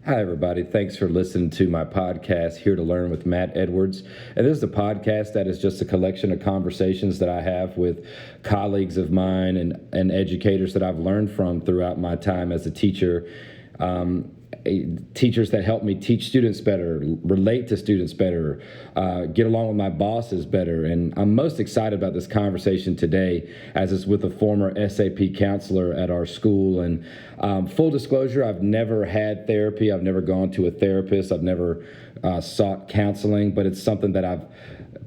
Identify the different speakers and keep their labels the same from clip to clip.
Speaker 1: Hi, everybody. Thanks for listening to my podcast, Here to Learn with Matt Edwards. And this is a podcast that is just a collection of conversations that I have with colleagues of mine and educators that I've learned from throughout my time as a teacher. Teachers that help me teach students better, relate to students better, get along with my bosses better. And I'm most excited about this conversation today as it's with a former SAP counselor at our school. And full disclosure, I've never had therapy. I've never gone to a therapist. I've never sought counseling, but it's something that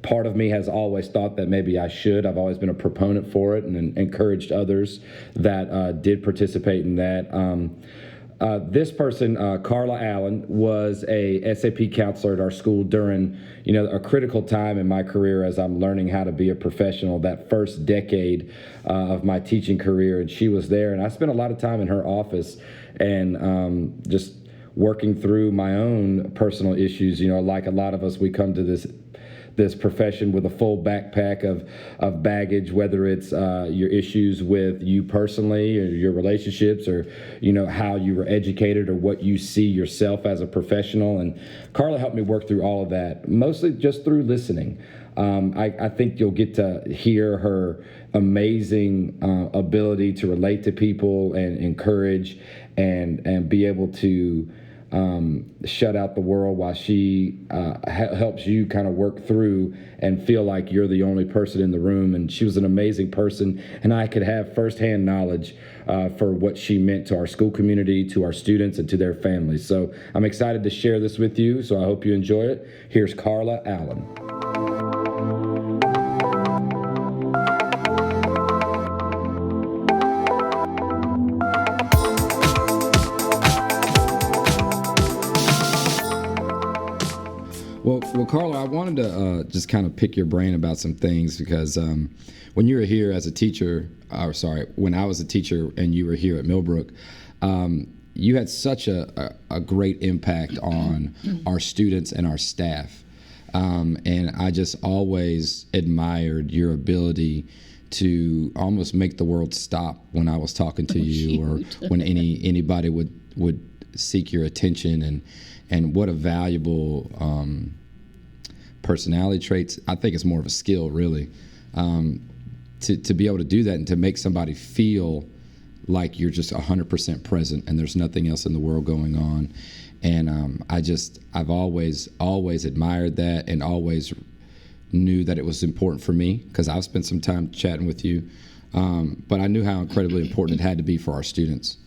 Speaker 1: part of me has always thought that maybe I should. I've always been a proponent for it and encouraged others that did participate in that. This person, Carla Allen, was a SAP counselor at our school during, a critical time in my career as I'm learning how to be a professional, that first decade of my teaching career. And she was there, and I spent a lot of time in her office and just working through my own personal issues. Like a lot of us, we come to this profession with a full backpack of baggage, whether it's your issues with you personally or your relationships or, how you were educated or what you see yourself as a professional. And Carla helped me work through all of that, mostly just through listening. I think you'll get to hear her amazing ability to relate to people and encourage and be able to shut out the world while she helps you kind of work through and feel like you're the only person in the room. And she was an amazing person, and I could have firsthand knowledge for what she meant to our school community, to our students, and to their families. So I'm excited to share this with you, so I hope you enjoy it. Here's Carla Allen. Well, Carla, I wanted to just kind of pick your brain about some things because when you were here as a teacher, when I was a teacher and you were here at Millbrook, you had such a great impact on our students and our staff. And I just always admired your ability to almost make the world stop when I was talking to you or when anybody would seek your attention, and what a valuable personality traits. I think it's more of a skill, really, to be able to do that and to make somebody feel like you're just 100% present and there's nothing else in the world going on. And I've always admired that and always knew that it was important for me because I've spent some time chatting with you, but I knew how incredibly important it had to be for our students.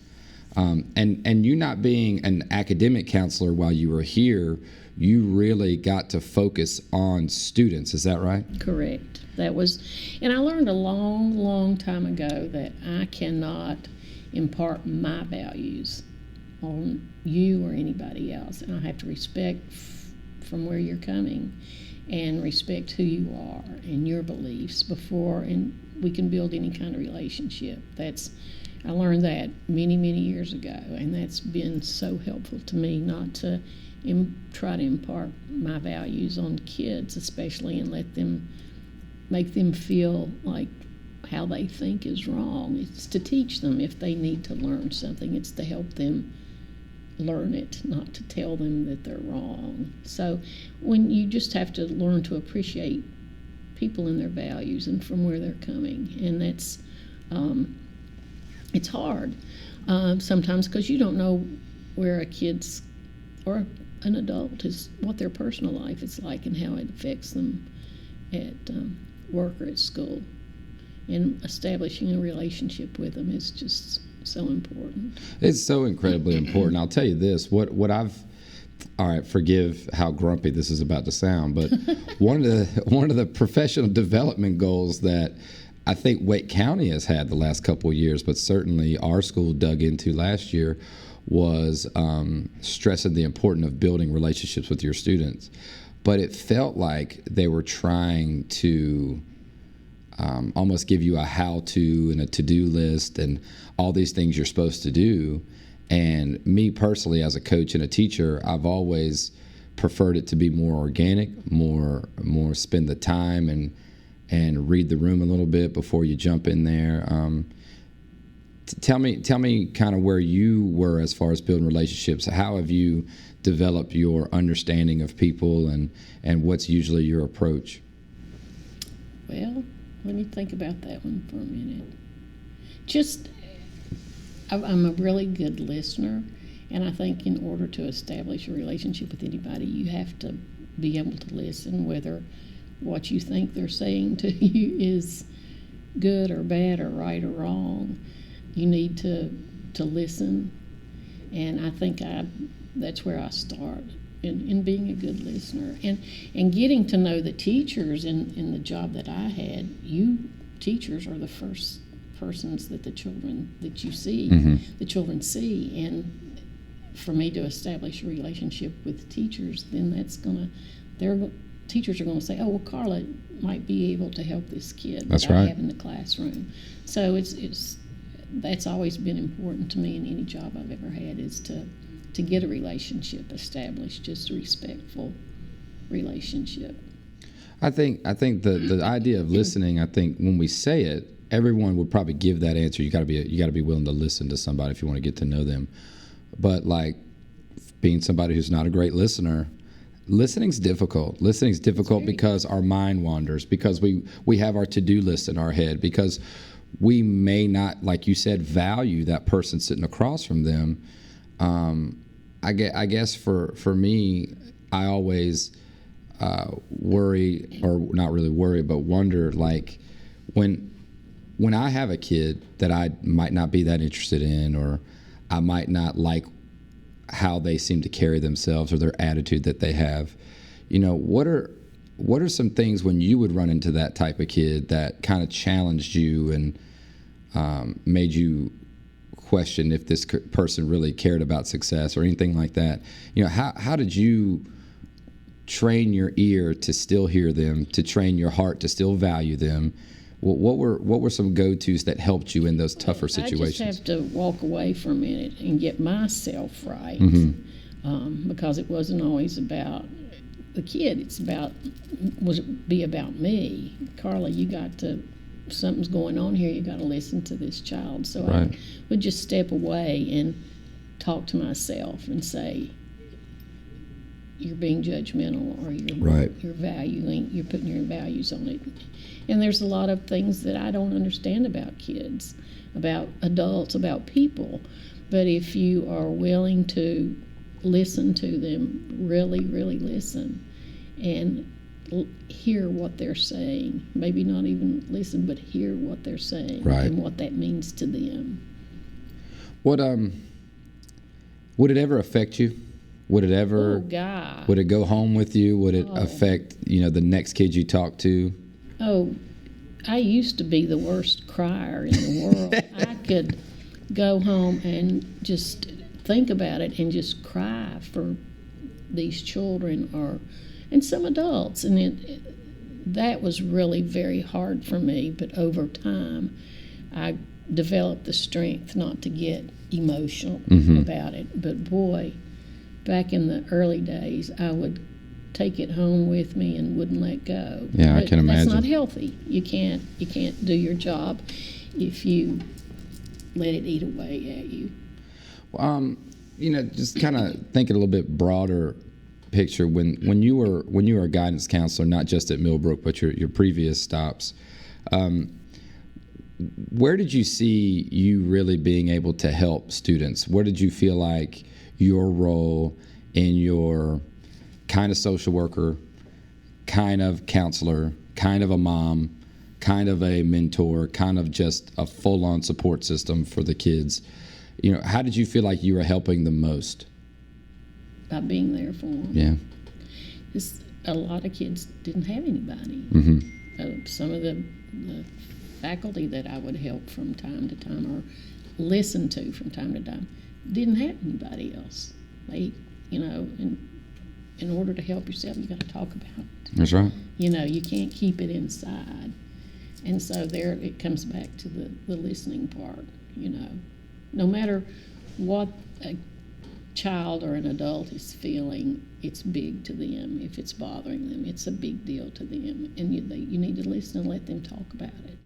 Speaker 1: And you not being an academic counselor while you were here, you really got to focus on students. Is that right?
Speaker 2: Correct. And I learned a long, long time ago that I cannot impart my values on you or anybody else. And I have to respect from where you're coming and respect who you are and your beliefs and we can build any kind of relationship. I learned that many, many years ago, and that's been so helpful to me not to try to impart my values on kids, especially, and make them feel like how they think is wrong. It's to teach them if they need to learn something. It's to help them learn it, not to tell them that they're wrong. So when you just have to learn to appreciate people and their values and from where they're coming, and that's it's hard sometimes because you don't know where a kid's or an adult what their personal life is like and how it affects them at work or at school. And establishing a relationship with them is just so important.
Speaker 1: It's so incredibly important. I'll tell you this, all right, forgive how grumpy this is about to sound, but one of the professional development goals that I think Wake County has had the last couple of years, but certainly our school dug into last year, was stressing the importance of building relationships with your students. But it felt like they were trying to almost give you a how-to and a to-do list and all these things you're supposed to do. And me personally, as a coach and a teacher, I've always preferred it to be more organic, more spend the time and read the room a little bit before you jump in there. Tell me kind of where you were as far as building relationships. How have you developed your understanding of people, and what's usually your approach?
Speaker 2: Well, let me think about that one for a minute. I'm a really good listener, and I think in order to establish a relationship with anybody, you have to be able to listen, whether what you think they're saying to you is good or bad or right or wrong. You need to listen, and I think that's where I start in being a good listener, and getting to know the teachers in the job that I had. You teachers are the first persons that the children that you see, the children see, and for me to establish a relationship with teachers, then teachers are going to say, oh, well, Carla might be able to help this kid that I have in the classroom. So that's always been important to me in any job I've ever had, is to get a relationship established, just a respectful relationship.
Speaker 1: I think the idea of listening, I think when we say it, everyone would probably give that answer. You got to be willing to listen to somebody if you want to get to know them. But like being somebody who's not a great listener, listening's difficult. Listening's difficult because our mind wanders, because we have our to-do list in our head, because we may not, like you said, value that person sitting across from them. I guess for me, I always worry, or not really worry, but wonder, like when I have a kid that I might not be that interested in, or I might not like how they seem to carry themselves or their attitude that they have, what are some things when you would run into that type of kid that kind of challenged you and made you question if this person really cared about success or anything like that? How did you train your ear to still hear them, to train your heart to still value them? What were some go-tos that helped you in those tougher situations?
Speaker 2: I just have to walk away for a minute and get myself right, because it wasn't always about the kid. It's about me. Carla, something's going on here. You got to listen to this child. So right. I would just step away and talk to myself and say, you're being judgmental, or you're putting your values on it. And there's a lot of things that I don't understand about kids, about adults, about people. But if you are willing to listen to them, really, really listen, and hear what they're saying, maybe not even listen, but hear what they're saying, and what that means to them.
Speaker 1: Would it ever affect you? Would it ever?
Speaker 2: Oh, God.
Speaker 1: Would it go home with you? Would it affect the next kid you talk to?
Speaker 2: Oh, I used to be the worst crier in the world. I could go home and just think about it and just cry for these children and some adults, and that was really very hard for me. But over time, I developed the strength not to get emotional about it. But boy, back in the early days, I would take it home with me and wouldn't let go.
Speaker 1: Yeah, I can imagine.
Speaker 2: That's not healthy. You can't do your job if you let it eat away at you.
Speaker 1: Well, just kind of thinking a little bit broader picture. When you were a guidance counselor, not just at Millbrook, but your previous stops, where did you see you really being able to help students? Where did you feel like your role in your kind of social worker, kind of counselor, kind of a mom, kind of a mentor, kind of just a full-on support system for the kids? How did you feel like you were helping the most?
Speaker 2: By being there for them.
Speaker 1: Yeah.
Speaker 2: Because a lot of kids didn't have anybody. Some of the faculty that I would help from time to time, or listen to from time to time, didn't have anybody else. They, in order to help yourself, you got to talk about it.
Speaker 1: That's right.
Speaker 2: You can't keep it inside. And so there it comes back to the listening part. No matter what a child or an adult is feeling, it's big to them. If it's bothering them, it's a big deal to them. And you need to listen and let them talk about it.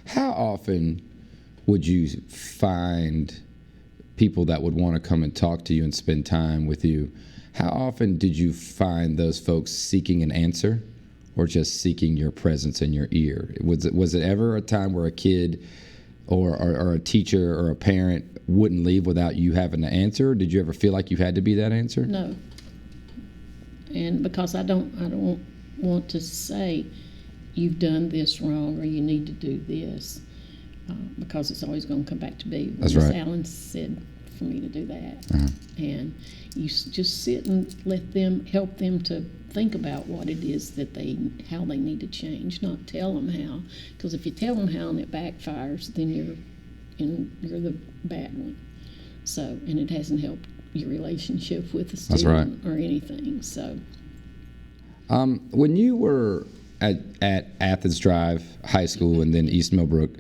Speaker 1: How often would you find people that would want to come and talk to you and spend time with you? How often did you find those folks seeking an answer or just seeking your presence and your ear? Was it ever a time where a kid or a teacher or a parent wouldn't leave without you having to answer? Did you ever feel like you had to be that answer?
Speaker 2: No. And because I don't want to say you've done this wrong or you need to do this, because it's always going to come back to me.
Speaker 1: That's right.
Speaker 2: Miss Allen said for me to do that.
Speaker 1: Uh-huh.
Speaker 2: And you just sit and help them to think about what it is how they need to change, not tell them how. Because if you tell them how and it backfires, then you're the bad one. So, and it hasn't helped your relationship with the student or anything. So,
Speaker 1: when you were at Athens Drive High School and then East Millbrook,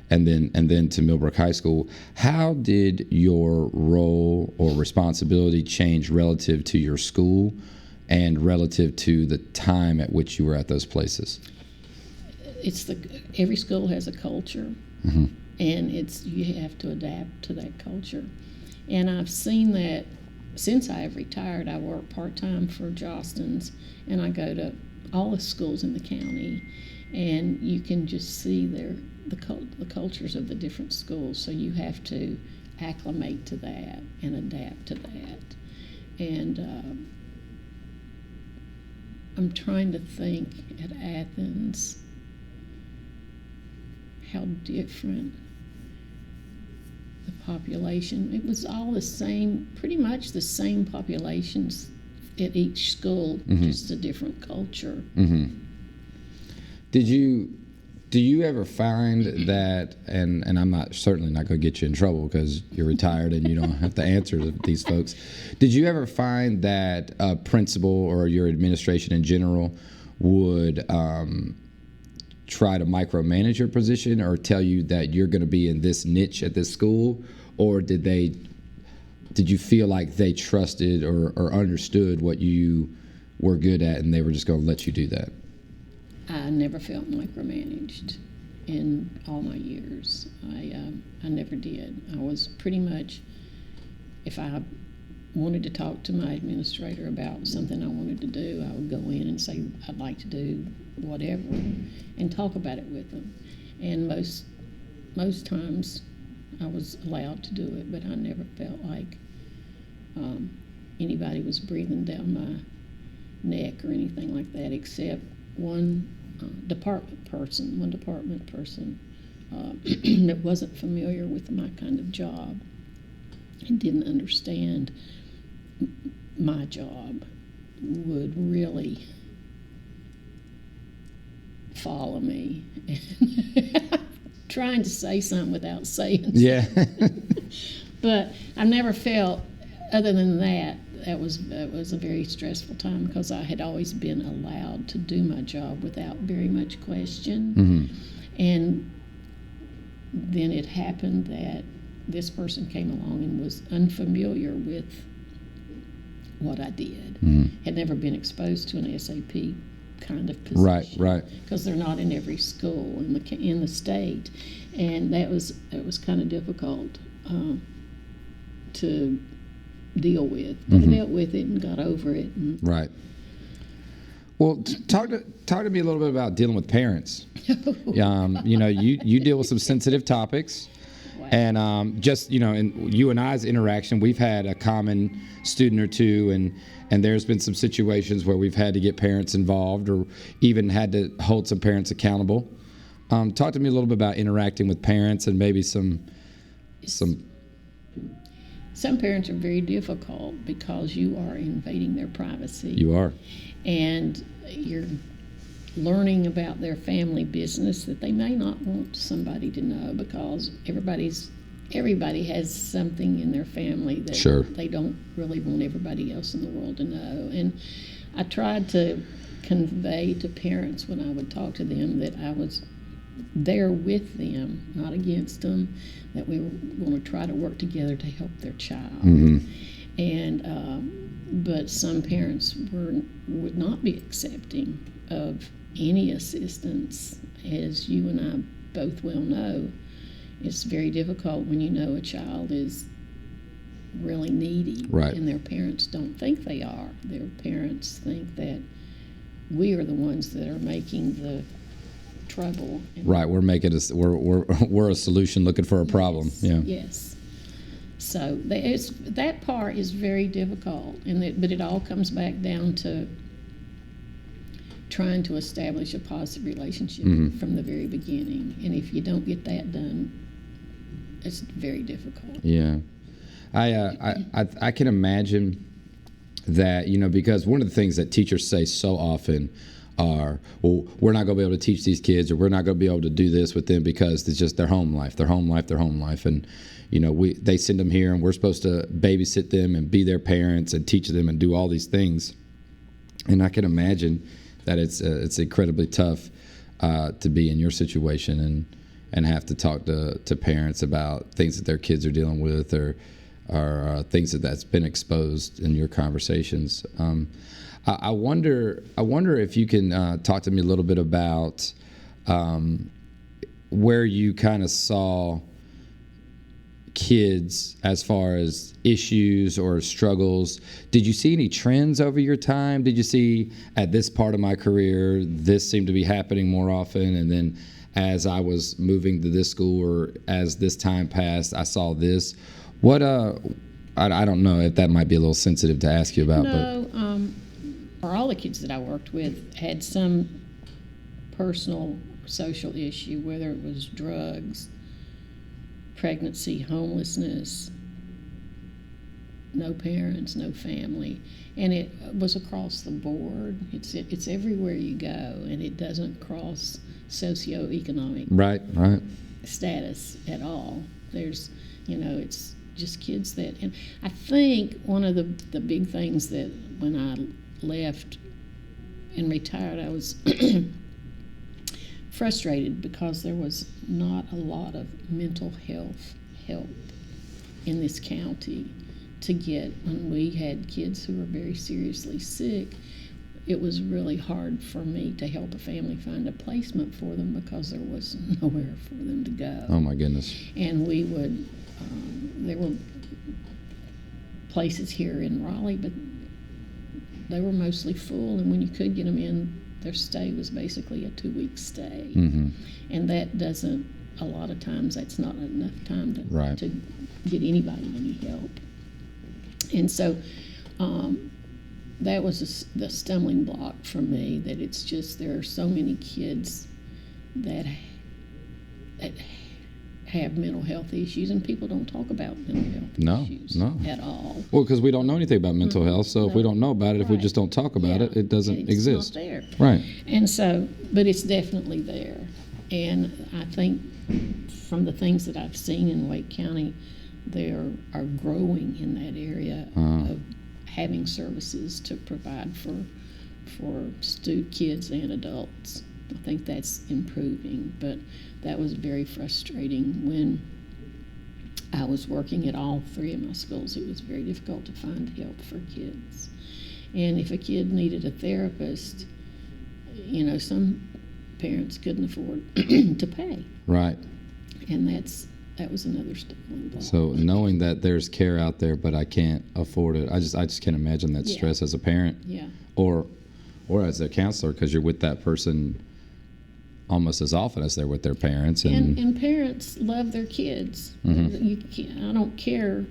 Speaker 1: and then to Millbrook High School, how did your role or responsibility change relative to your school and relative to the time at which you were at those places?
Speaker 2: Every school has a culture,
Speaker 1: mm-hmm.
Speaker 2: and you have to adapt to that culture. And I've seen that since I have retired. I work part-time for Jostens, and I go to all the schools in the county, and you can just see the cultures of the different schools. So you have to acclimate to that and adapt to that. And I'm trying to think at Athens how different the population. It was all the same, pretty much the same populations at each school, mm-hmm. just a different culture.
Speaker 1: Mm-hmm. Do you ever find that, and I'm certainly not going to get you in trouble because you're retired and you don't have to answer to these folks. Did you ever find that a principal or your administration in general would try to micromanage your position or tell you that you're going to be in this niche at this school, or did you feel like they trusted or understood what you were good at and they were just going to let you do that?
Speaker 2: I never felt micromanaged in all my years. I never did. I was pretty much, if I wanted to talk to my administrator about something I wanted to do, I would go in and say I'd like to do whatever and talk about it with them. And most times I was allowed to do it, but I never felt like anybody was breathing down my neck or anything like that, except one department person that wasn't familiar with my kind of job and didn't understand my job would really follow me and trying to say something without saying something.
Speaker 1: Yeah.
Speaker 2: But I never felt, other than that, it was a very stressful time because I had always been allowed to do my job without very much question.
Speaker 1: Mm-hmm.
Speaker 2: And then it happened that this person came along and was unfamiliar with what I did.
Speaker 1: Mm-hmm.
Speaker 2: Had never been exposed to an SAP kind of position.
Speaker 1: Right.
Speaker 2: Because they're not in every school in the state, and it was kind of difficult to deal with. But
Speaker 1: mm-hmm.
Speaker 2: I dealt with it and got over it.
Speaker 1: Right. Well, talk to me a little bit about dealing with parents. You deal with some sensitive topics.
Speaker 2: Wow.
Speaker 1: And just, in you and I's interaction, we've had a common student or two, and there's been some situations where we've had to get parents involved or even had to hold some parents accountable. Talk to me a little bit about interacting with parents and maybe some.
Speaker 2: Some parents are very difficult because you are invading their privacy.
Speaker 1: You are.
Speaker 2: And you're learning about their family business that they may not want somebody to know because everybody has something in their family that
Speaker 1: sure.
Speaker 2: they don't really want everybody else in the world to know. And I tried to convey to parents when I would talk to them that I was there with them, not against them, that we were going to try to work together to help their child.
Speaker 1: Mm-hmm.
Speaker 2: And but some parents would not be accepting of any assistance, as you and I both well know. it's very difficult when you know a child is really needy,
Speaker 1: Right.
Speaker 2: and their parents don't think they are. Their parents think that we are the ones that are making the trouble.
Speaker 1: Right, we're a solution looking for a problem.
Speaker 2: Yes,
Speaker 1: Yeah.
Speaker 2: yes. So that part is very difficult, but it all comes back down to trying to establish a positive relationship from the very beginning. And if you don't get that done, it's very difficult.
Speaker 1: Yeah. I can imagine that, because one of the things that teachers say so often are, well, we're not going to be able to teach these kids, or we're not going to be able to do this with them because it's just their home life. And, they send them here, and we're supposed to babysit them and be their parents and teach them and do all these things. And I can imagine that it's incredibly tough to be in your situation and have to talk to parents about things that their kids are dealing with, or things that's been exposed in your conversations. I wonder if you can talk to me a little bit about where you kind of saw kids as far as issues or struggles. Did you see any trends over your time? Did you see, at this part of my career, this seemed to be happening more often, and then as I was moving to this school, or as this time passed, I saw this? What I don't know if that might be a little sensitive to ask you about.
Speaker 2: No, or all the kids that I worked with had some personal social issue, whether it was drugs, pregnancy, homelessness, no parents, no family, and it was across the board. It's everywhere you go, and it doesn't cross socioeconomic
Speaker 1: Right.
Speaker 2: status at all. There's, it's just kids that, and I think one of the big things that when I left and retired, I was frustrated because there was not a lot of mental health help in this county to get. When we had kids who were very seriously sick, it was really hard for me to help a family find a placement for them because there was nowhere for them to go.
Speaker 1: Oh my goodness.
Speaker 2: And we would, there were places here in Raleigh, but they were mostly full, and when you could get them in, their stay was basically a 2-week stay.
Speaker 1: Mm-hmm.
Speaker 2: And that doesn't, a lot of times, that's not enough time to get anybody any help. And so that was the stumbling block for me, that it's just there are so many kids that have mental health issues, and people don't talk about mental health issues at all.
Speaker 1: Well, because we don't know anything about mental health, so if we don't know about it, if we just don't talk about it, it doesn't exist.
Speaker 2: It's not there.
Speaker 1: Right.
Speaker 2: And so, but it's definitely there. And I think from the things that I've seen in Wake County, they are growing in that area of having services to provide for kids and adults. I think that's improving, but that was very frustrating when I was working at all 3 of my schools. It was very difficult to find help for kids. And if a kid needed a therapist, some parents couldn't afford to pay.
Speaker 1: Right.
Speaker 2: And that was another stumbling block.
Speaker 1: So knowing that there's care out there, but I can't afford it, I just can't imagine that stress as a parent.
Speaker 2: Yeah.
Speaker 1: Or as a counselor, because you're with that person almost as often as they're with their parents.
Speaker 2: And parents love their kids. I don't care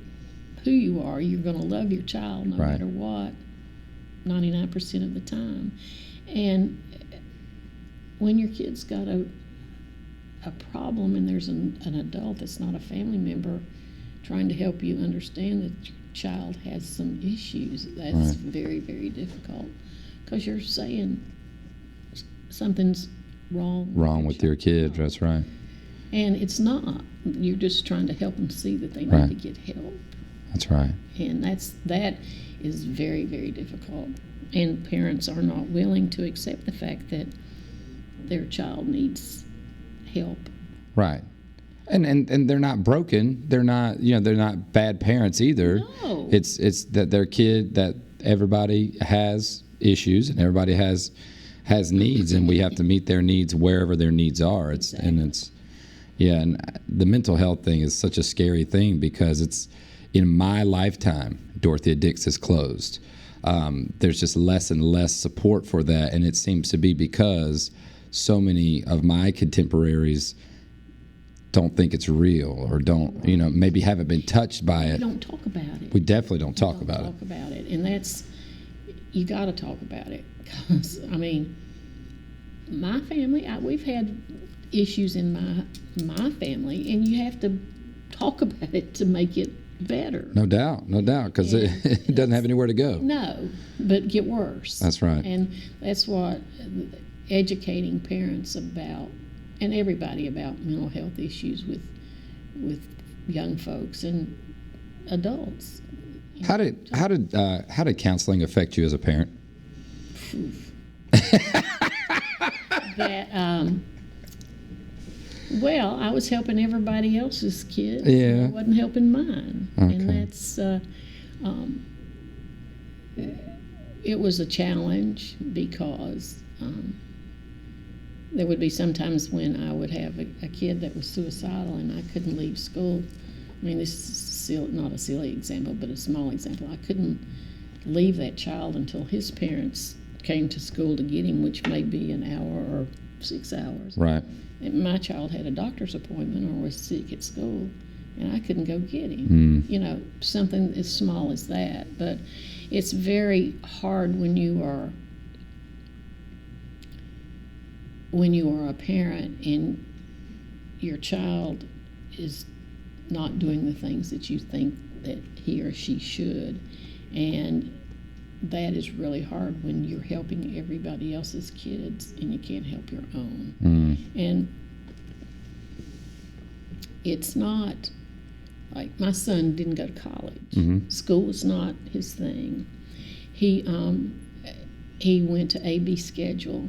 Speaker 2: who you are, you're going to love your child no matter what, 99% of the time. And when your kid's got a problem and there's an adult that's not a family member trying to help you understand that your child has some issues, that's very, very difficult, because you're saying something's wrong
Speaker 1: with your kid. That's right.
Speaker 2: And it's not. You're just trying to help them see that they need to get help.
Speaker 1: That's right.
Speaker 2: And that is very, very difficult. And parents are not willing to accept the fact that their child needs help.
Speaker 1: Right. And they're not broken. They're not they're not bad parents either.
Speaker 2: No.
Speaker 1: It's that their kid, that everybody has issues and everybody has needs, and we have to meet their needs wherever their needs are. Yeah, and the mental health thing is such a scary thing because it's in my lifetime, Dorothea Dix has closed. There's just less and less support for that, and it seems to be because so many of my contemporaries don't think it's real or don't, maybe haven't been touched by it.
Speaker 2: We don't talk about it.
Speaker 1: We definitely don't talk about it.
Speaker 2: And that's, you got to talk about it. Because, my family, we've had issues in my family, and you have to talk about it to make it better.
Speaker 1: No doubt, because it doesn't have anywhere to go.
Speaker 2: No, but get worse.
Speaker 1: That's right.
Speaker 2: And that's what educating parents about, and everybody about mental health issues with young folks and adults.
Speaker 1: How did counseling affect you as a parent?
Speaker 2: Well, I was helping everybody else's kids.
Speaker 1: Yeah.
Speaker 2: And I wasn't helping mine.
Speaker 1: Okay.
Speaker 2: And that's, it was a challenge because there would be sometimes when I would have a kid that was suicidal and I couldn't leave school. This is not a silly example, but a small example. I couldn't leave that child until his parents came to school to get him, which may be an hour or 6 hours.
Speaker 1: Right.
Speaker 2: And my child had a doctor's appointment or was sick at school, and I couldn't go get him. Something as small as that. But it's very hard when you are a parent and your child is not doing the things that you think that he or she should, and that is really hard when you're helping everybody else's kids and you can't help your own. And it's not like my son didn't go to college. School was not his thing. He went to AB schedule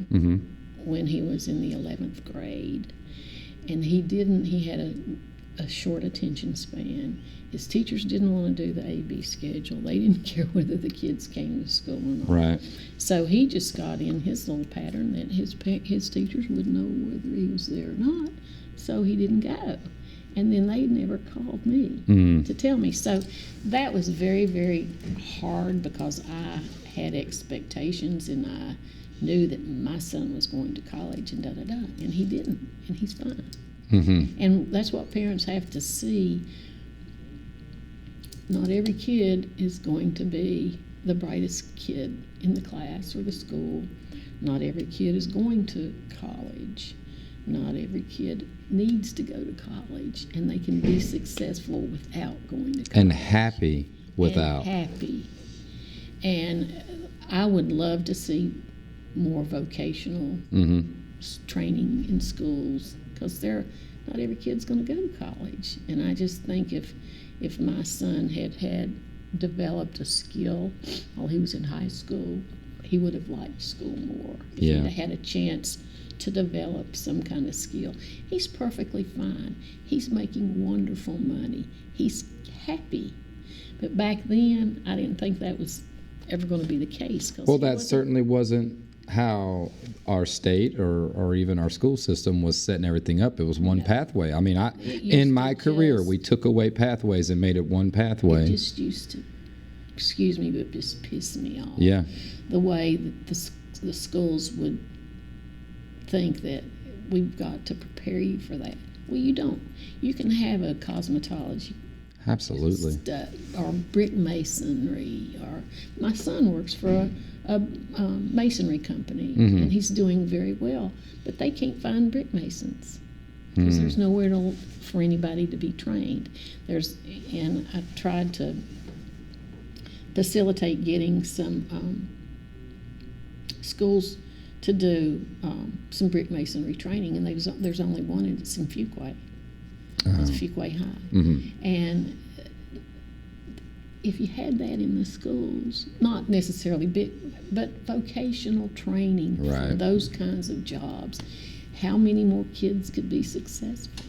Speaker 2: when he was in the 11th grade, and he had a short attention span. His teachers didn't want to do the AB schedule. They didn't care whether the kids came to school or not.
Speaker 1: Right.
Speaker 2: So he just got in his little pattern that his teachers would know whether he was there or not. So he didn't go. And then they never called me to tell me. So that was very, very hard because I had expectations and I knew that my son was going to college and da-da-da. And he didn't. And he's fine. And that's what parents have to see. Not every kid is going to be the brightest kid in the class or the school. Not every kid is going to college. Not every kid needs to go to college, and they can be successful without going to college.
Speaker 1: And happy without.
Speaker 2: And I would love to see more vocational training in schools, because not every kid's going to go to college. And I just think if my son had developed a skill while he was in high school, he would have liked school more. If he'd had a chance to develop some kind of skill. He's perfectly fine. He's making wonderful money. He's happy. But back then, I didn't think that was ever going to be the case.
Speaker 1: Well, that certainly wasn't how our state or even our school system was setting everything up. It was one pathway. In my career, we took away pathways and made it one pathway.
Speaker 2: It just used to, excuse me, but just piss me off.
Speaker 1: Yeah.
Speaker 2: The way that the schools would think that we've got to prepare you for that. Well, you don't. You can have a cosmetology
Speaker 1: Absolutely.
Speaker 2: Or brick masonry. Or my son works for a masonry company, and he's doing very well. But they can't find brick masons because there's nowhere for anybody to be trained. And I tried to facilitate getting some schools to do some brick masonry training, and there's only one, and it's in Fuquay. It's Fuquay High. And if you had that in the schools, not necessarily big, but vocational training for those kinds of jobs, how many more kids could be successful?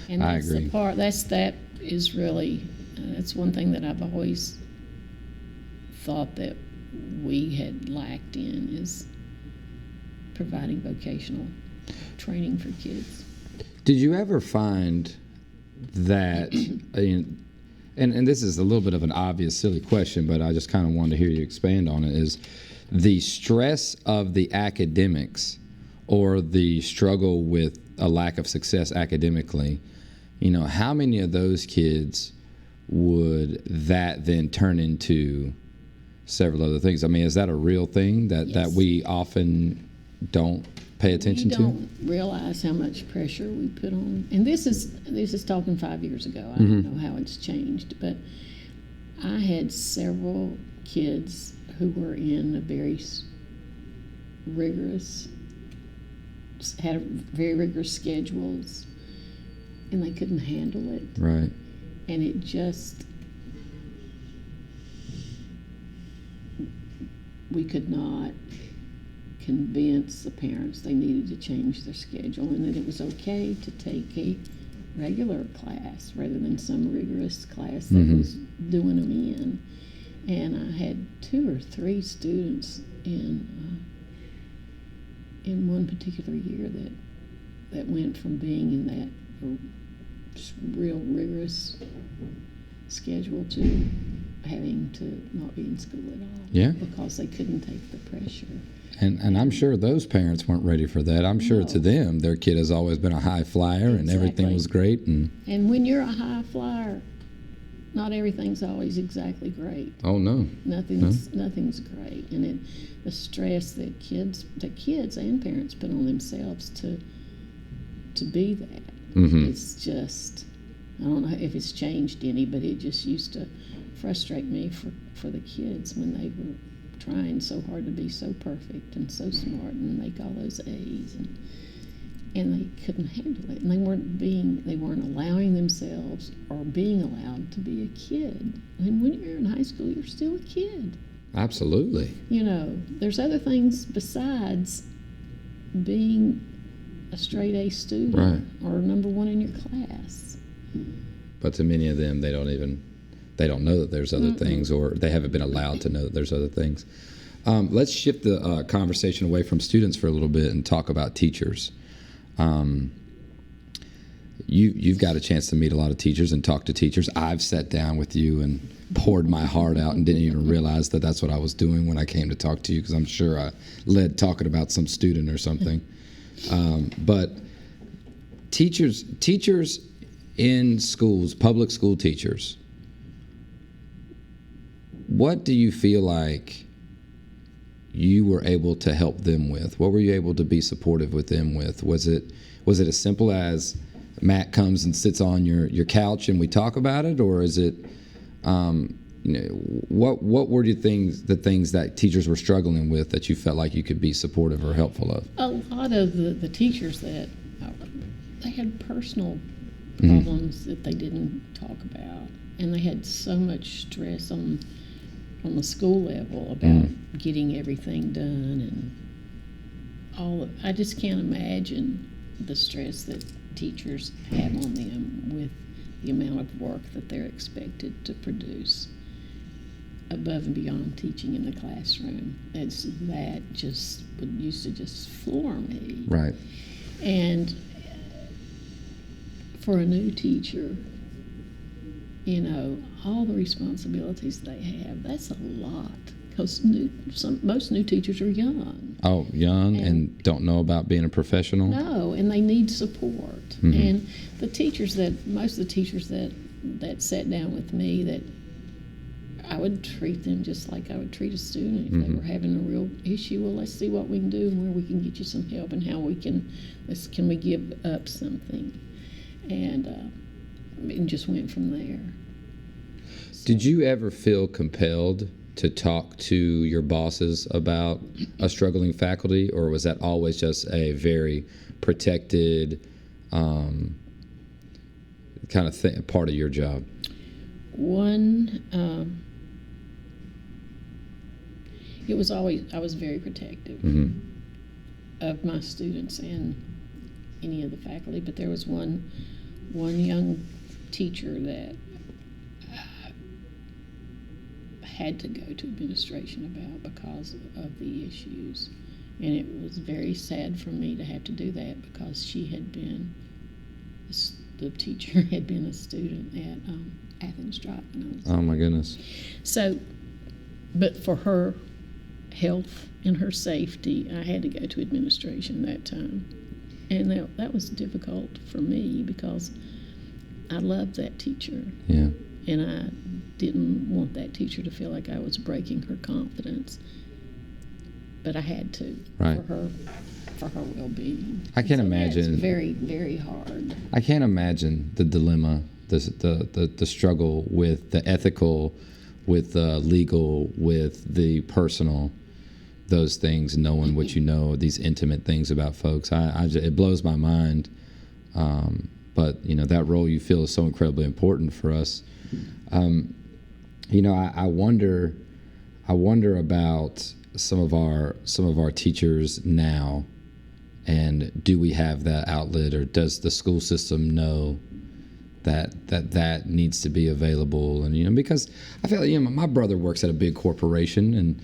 Speaker 2: And that's
Speaker 1: I agree.
Speaker 2: That is really, that's one thing that I've always thought that we had lacked in, is providing vocational training for kids.
Speaker 1: Did you ever find that, and this is a little bit of an obvious, silly question, but I just kind of wanted to hear you expand on it, is the stress of the academics or the struggle with a lack of success academically, how many of those kids would that then turn into several other things? I mean, is that a real thing that we often don't pay attention to?
Speaker 2: You don't realize how much pressure we put on. And this is talking 5 years ago. I don't know how it's changed, but I had several kids who were in a very rigorous, had very rigorous schedules, and they couldn't handle it.
Speaker 1: Right.
Speaker 2: And it just, we could not convince the parents they needed to change their schedule and that it was okay to take a regular class rather than some rigorous class that was doing them in. And I had 2 or 3 students in one particular year that went from being in that just real rigorous schedule to having to not be in school at all.
Speaker 1: Yeah.
Speaker 2: Because they couldn't take the pressure.
Speaker 1: And I'm sure those parents weren't ready for that. I'm sure to them, their kid has always been a high flyer and everything was great. And
Speaker 2: when you're a high flyer, not everything's always exactly great.
Speaker 1: Oh no.
Speaker 2: Nothing's great. And the stress that kids and parents put on themselves to be that. It's just, I don't know if it's changed any, but it just used to frustrate me for the kids when they were trying so hard to be so perfect and so smart and make all those A's and they couldn't handle it, and they weren't allowing themselves or being allowed to be a kid. And when you're in high school, you're still a kid.
Speaker 1: Absolutely.
Speaker 2: There's other things besides being a straight A student, right, or number 1 in your class.
Speaker 1: But to many of them, they don't know that there's other things, or they haven't been allowed to know that there's other things. Let's shift the conversation away from students for a little bit and talk about teachers. You've got a chance to meet a lot of teachers and talk to teachers. I've sat down with you and poured my heart out and didn't even realize that that's what I was doing when I came to talk to you, because I'm sure I led talking about some student or something. But teachers in schools, public school teachers, what do you feel like you were able to help them with? What were you able to be supportive with them with? Was it as simple as Matt comes and sits on your couch and we talk about it, or is it what were the things that teachers were struggling with that you felt like you could be supportive or helpful of?
Speaker 2: A lot of the teachers that they had personal problems that they didn't talk about, and they had so much stress on the school level about getting everything done and I just can't imagine the stress that teachers have on them with the amount of work that they're expected to produce above and beyond teaching in the classroom. That just used to just floor me.
Speaker 1: Right.
Speaker 2: And for a new teacher, all the responsibilities they have, that's a lot. Because most new teachers are young.
Speaker 1: Oh, young and don't know about being a professional?
Speaker 2: No, and they need support. And most of the teachers that sat down with me, that I would treat them just like I would treat a student. If they were having a real issue, well, let's see what we can do and where we can get you some help and how we can we give up something. And just went from there.
Speaker 1: Did you ever feel compelled to talk to your bosses about a struggling faculty, or was that always just a very protected kind of part of your job?
Speaker 2: It was always, I was very protective of my students and any of the faculty, but there was one young teacher that had to go to administration about because of the issues, and it was very sad for me to have to do that because she had been the teacher had been a student at Athens Drive when I was
Speaker 1: Oh my goodness.
Speaker 2: So, but for her health and her safety, I had to go to administration that time. And that was difficult for me because I loved that teacher.
Speaker 1: Yeah.
Speaker 2: And I didn't want that teacher to feel like I was breaking her confidence. But I had to for her well-being.
Speaker 1: I can't imagine.
Speaker 2: It's very, very hard.
Speaker 1: I can't imagine the dilemma, the struggle with the ethical, with the legal, with the personal, those things, knowing what you know, these intimate things about folks. It blows my mind. But that role you feel is so incredibly important for us. I wonder about some of our teachers now, and do we have that outlet, or does the school system know that needs to be available? And because I feel like my brother works at a big corporation, and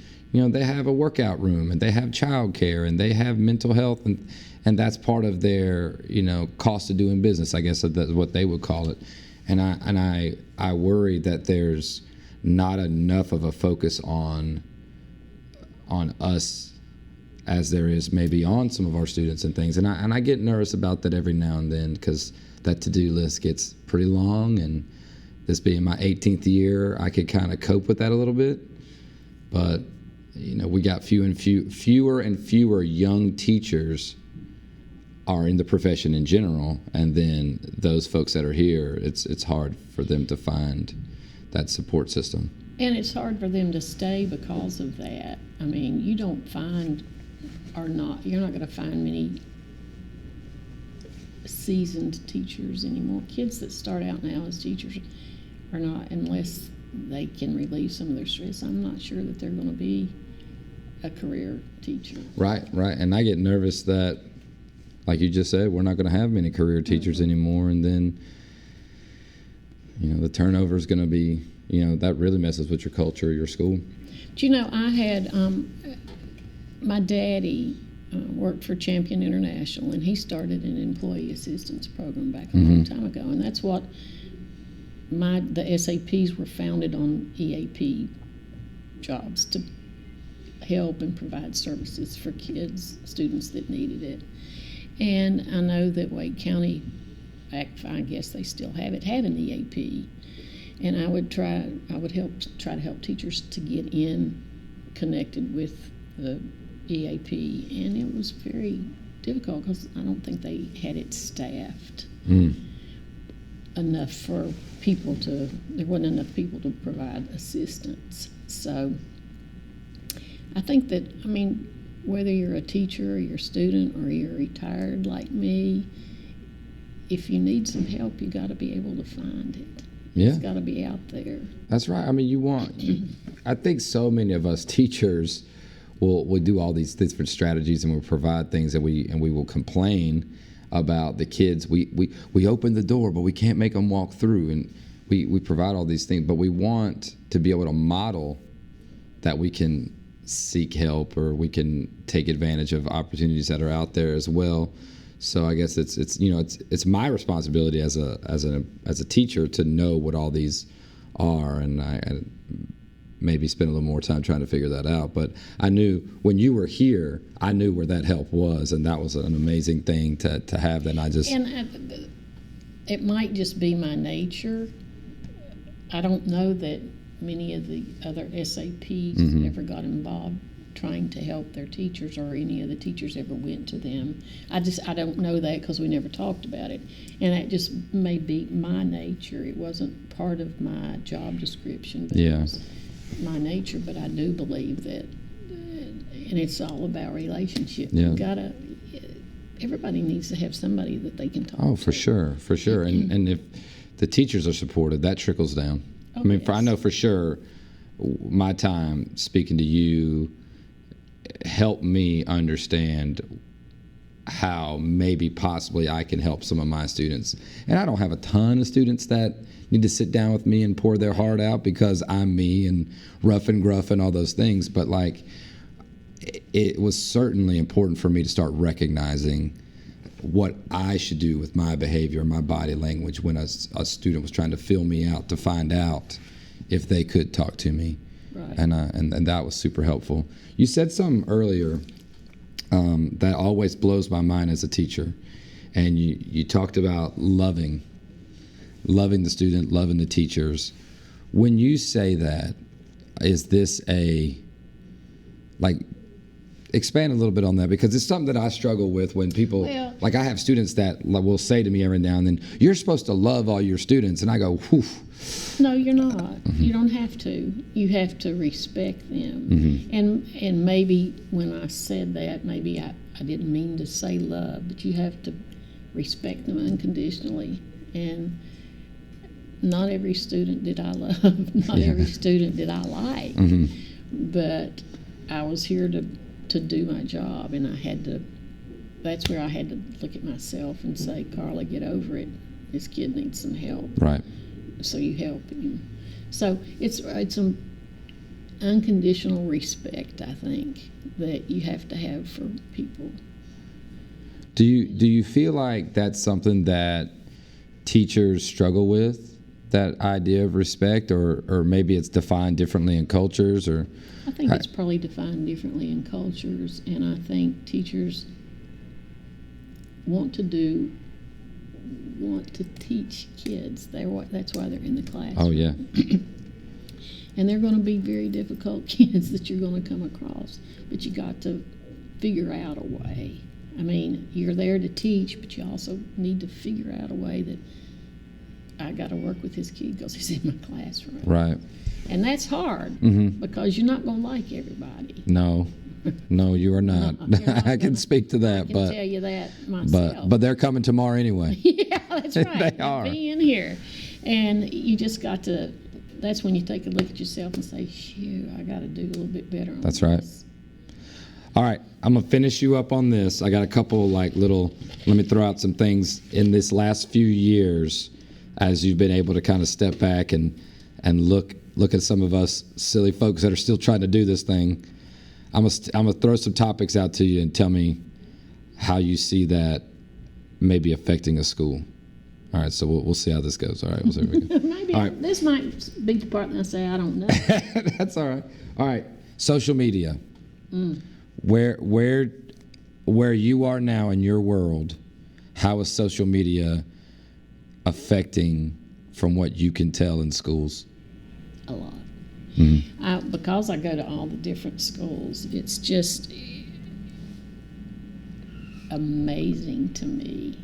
Speaker 1: they have a workout room, and they have child care, and they have mental health, and that's part of their cost of doing business. I guess that's what they would call it. And I worry that there's not enough of a focus on us as there is maybe on some of our students and things. And I get nervous about that every now and then, because that to-do list gets pretty long, and this being my 18th year, I could kind of cope with that a little bit. But we got fewer and fewer young teachers are in the profession in general, and then those folks that are here, it's hard for them to find that support system.
Speaker 2: And it's hard for them to stay because of that. I mean, you're not going to find many seasoned teachers anymore. Kids that start out now as teachers are not, unless they can relieve some of their stress. I'm not sure that they're going to be a career teacher.
Speaker 1: Right. And I get nervous that, like you just said, we're not going to have many career teachers anymore, and then the turnover is going to be, that really messes with your culture, your school.
Speaker 2: But I had my daddy worked for Champion International, and he started an employee assistance program back a long time ago, and that's what the SAPs were founded on, EAP jobs, to help and provide services for students that needed it. And I know that Wade County, I guess they still have it, had an EAP, and I would try to help teachers to get connected with the EAP, and it was very difficult because I don't think they had it staffed enough for people there wasn't enough people to provide assistance. So I think that, whether you're a teacher or you're a student or you're retired like me, if you need some help, you got to be able to find it.
Speaker 1: Yeah.
Speaker 2: It's got to be out there.
Speaker 1: That's right. I think so many of us teachers will do all these different strategies, and we'll provide things, and we will complain about the kids. We open the door, but we can't make them walk through, and we provide all these things, but we want to be able to model that we can seek help, or we can take advantage of opportunities that are out there as well. So I guess it's my responsibility as a teacher to know what all these are, and I maybe spend a little more time trying to figure that out. But I knew when you were here, I knew where that help was, and that was an amazing thing to have. And
Speaker 2: it might just be my nature. I don't know that many of the other SAPs ever got involved trying to help their teachers, or any of the teachers ever went to them. I don't know that because we never talked about it, and that just may be my nature. It wasn't part of my job description, but it was my nature. But I do believe that, and it's all about relationship.
Speaker 1: Yeah.
Speaker 2: Everybody needs to have somebody that they can talk to.
Speaker 1: Oh, for sure. And if the teachers are supported, that trickles down.
Speaker 2: Oh,
Speaker 1: yes. I know for sure my time speaking to you helped me understand how maybe possibly I can help some of my students. And I don't have a ton of students that need to sit down with me and pour their heart out because I'm me and rough and gruff and all those things. But it was certainly important for me to start recognizing what I should do with my behavior, my body language when a student was trying to fill me out to find out if they could talk to me.
Speaker 2: Right.
Speaker 1: And that was super helpful. You said something earlier that always blows my mind as a teacher. And you talked about loving the student, loving the teachers. When you say that, is this expand a little bit on that, because it's something that I struggle with when people, I have students that will say to me every now and then, you're supposed to love all your students. And I go, whew.
Speaker 2: No, you're not. Mm-hmm. You don't have to. You have to respect them. Mm-hmm. And maybe when I said that, maybe I didn't mean to say love, but you have to respect them unconditionally. And not every student did I love. Not every student did I like. Mm-hmm. But I was here to do my job, and that's where I had to look at myself and say, Carla, get over it. This kid needs some help.
Speaker 1: Right.
Speaker 2: So you help him. So it's an unconditional respect, I think, that you have to have for people.
Speaker 1: Do you feel like that's something that teachers struggle with, that idea of respect, or maybe it's defined differently in cultures? Or
Speaker 2: I think it's probably defined differently in cultures, and I think teachers want to teach kids. That's why they're in the classroom.
Speaker 1: Oh, yeah.
Speaker 2: And they're going to be very difficult kids that you're going to come across, but you got to figure out a way. I mean, you're there to teach, but you also need to figure out a way that I got to work with this kid because he's in my classroom.
Speaker 1: Right.
Speaker 2: And that's hard,
Speaker 1: mm-hmm.
Speaker 2: because you're not going to like everybody.
Speaker 1: No, you are not.
Speaker 2: No, not
Speaker 1: I can speak to that,
Speaker 2: I can
Speaker 1: but
Speaker 2: tell you that myself.
Speaker 1: But they're coming tomorrow anyway.
Speaker 2: Yeah, that's right.
Speaker 1: They are.
Speaker 2: Being here, and you just got to. That's when you take a look at yourself and say, "Shoot, I got to do a little bit better on
Speaker 1: That's
Speaker 2: this."
Speaker 1: right. All right, I'm gonna finish you up on this. I got a couple let me throw out some things in this last few years as you've been able to kind of step back and look at some of us silly folks that are still trying to do this thing. I'm gonna throw some topics out to you and tell me how you see that maybe affecting a school. All right, so we'll see how this goes. All right, we'll see how we go.
Speaker 2: Maybe
Speaker 1: all right.
Speaker 2: This might be the part that I say I don't know.
Speaker 1: That's all right. All right, social media.
Speaker 2: Mm.
Speaker 1: Where you are now in your world, how is social media affecting from what you can tell in schools?
Speaker 2: A lot.
Speaker 1: Mm-hmm.
Speaker 2: Because I go to all the different schools, it's just amazing to me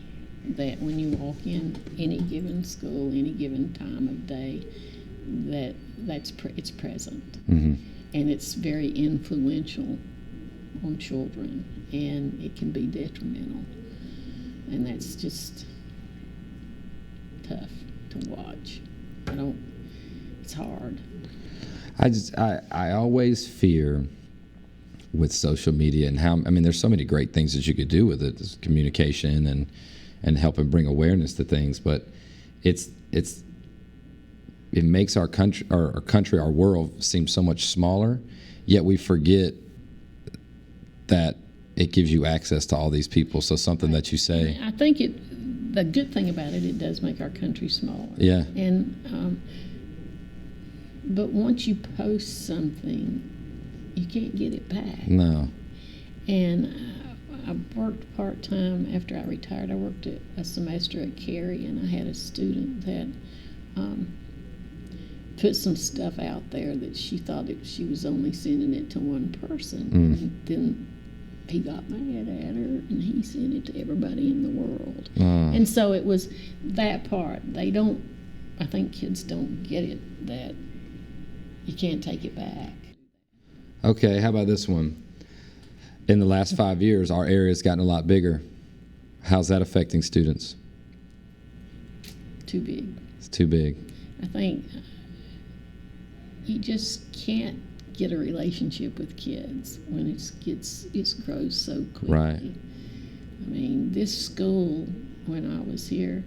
Speaker 2: that when you walk in any given school, any given time of day, it's present.
Speaker 1: Mm-hmm.
Speaker 2: And it's very influential on children, and it can be detrimental. And that's just tough to watch. It's hard.
Speaker 1: I always fear with social media and there's so many great things that you could do with it. There's communication and helping bring awareness to things, but it makes our country, our world seem so much smaller, yet we forget that it gives you access to all these people. So something that you say.
Speaker 2: I think the good thing about it does make our country smaller.
Speaker 1: Yeah.
Speaker 2: And but once you post something, you can't get it back.
Speaker 1: No.
Speaker 2: And I worked part-time after I retired. I worked a semester at Cary, and I had a student that put some stuff out there that she thought she was only sending it to one person. And then he got mad at her, and he sent it to everybody in the world. And so it was that part. I think kids don't get it, that you can't take it back.
Speaker 1: Okay, how about this one? In the last 5 years, our area's gotten a lot bigger. How's that affecting students?
Speaker 2: Too big.
Speaker 1: It's too big.
Speaker 2: I think you just can't get a relationship with kids when it grows so quickly.
Speaker 1: Right.
Speaker 2: I mean, this school, when I was here,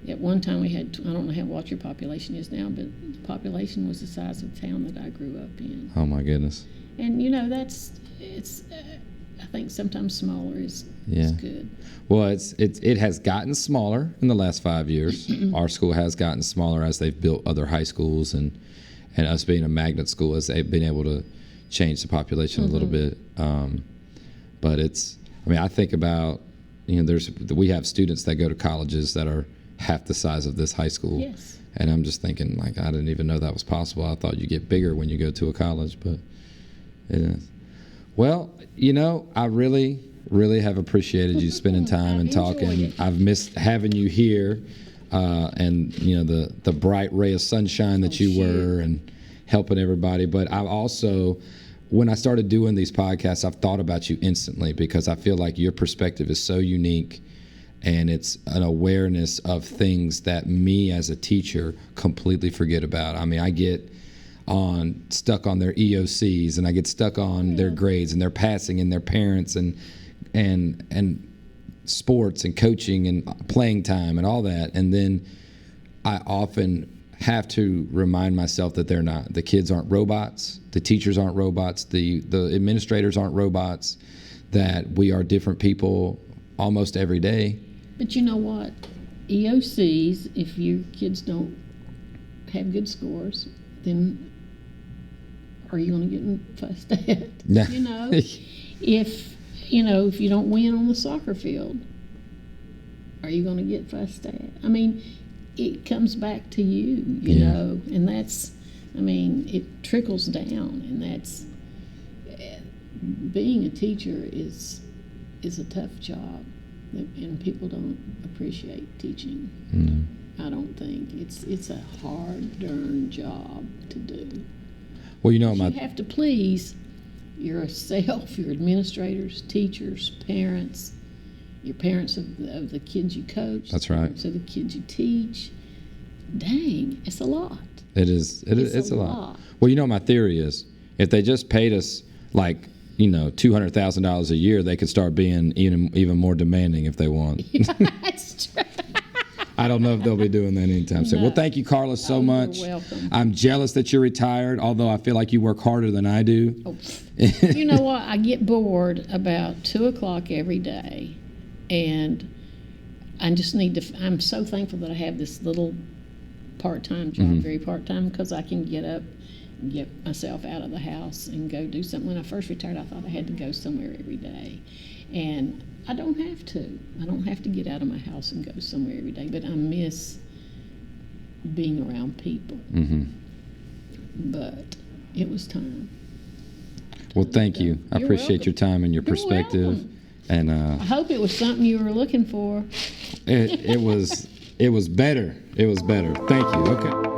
Speaker 2: at one time we had, I don't know what your population is now, but the population was the size of the town that I grew up in.
Speaker 1: Oh my goodness.
Speaker 2: And it's I think sometimes smaller is good.
Speaker 1: Well, it has gotten smaller in the last 5 years. Our school has gotten smaller as they've built other high schools, and us being a magnet school, as they've been able to change the population a little bit. But I think about, we have students that go to colleges that are half the size of this high school.
Speaker 2: Yes.
Speaker 1: And I'm just thinking, like, I didn't even know that was possible. I thought you get bigger when you go to a college, but it is. Well, I really, really have appreciated you spending time and talking. I've missed having you here, and the bright ray of sunshine that you were, and helping everybody. But I've also, when I started doing these podcasts, I've thought about you instantly, because I feel like your perspective is so unique, and it's an awareness of things that me as a teacher completely forget about. I mean, I get stuck on their EOCs, and I get stuck on their grades and their passing and their parents and sports and coaching and playing time and all that. And then I often have to remind myself that the kids aren't robots, the teachers aren't robots, the administrators aren't robots, that we are different people almost every day.
Speaker 2: But you know what? EOCs, if your kids don't have good scores, then are you going to get fussed at?
Speaker 1: Yeah.
Speaker 2: If you don't win on the soccer field, are you going to get fussed at? I mean, it comes back to you, you know, and it trickles down, and that's, being a teacher is a tough job, and people don't appreciate teaching. I don't think. It's a hard-earned job to do.
Speaker 1: Well,
Speaker 2: you have to please yourself, your administrators, teachers, parents, your parents of the kids you coach.
Speaker 1: That's right.
Speaker 2: So the kids you teach. Dang, it's a lot.
Speaker 1: It is. It's a lot. Well, my theory is, if they just paid us like, $200,000 a year, they could start being even more demanding if they want.
Speaker 2: That's true.
Speaker 1: I don't know if they'll be doing that anytime soon.
Speaker 2: No.
Speaker 1: Well, thank you, Carla, so much.
Speaker 2: You're welcome.
Speaker 1: I'm jealous that you're retired, although I feel like you work harder than I do.
Speaker 2: Oh. You know what? I get bored about 2 o'clock every day, and I just need to. I'm so thankful that I have this little part-time job, very part-time, because I can get up, get myself out of the house, and go do something. When I first retired, I thought I had to go somewhere every day, and I don't have to. I don't have to get out of my house and go somewhere every day, but I miss being around people. But it was time.
Speaker 1: Well, thank you. I appreciate your time and your perspective.
Speaker 2: Welcome.
Speaker 1: And
Speaker 2: I hope it was something you were looking for.
Speaker 1: It was better. It was better. Thank you. Okay.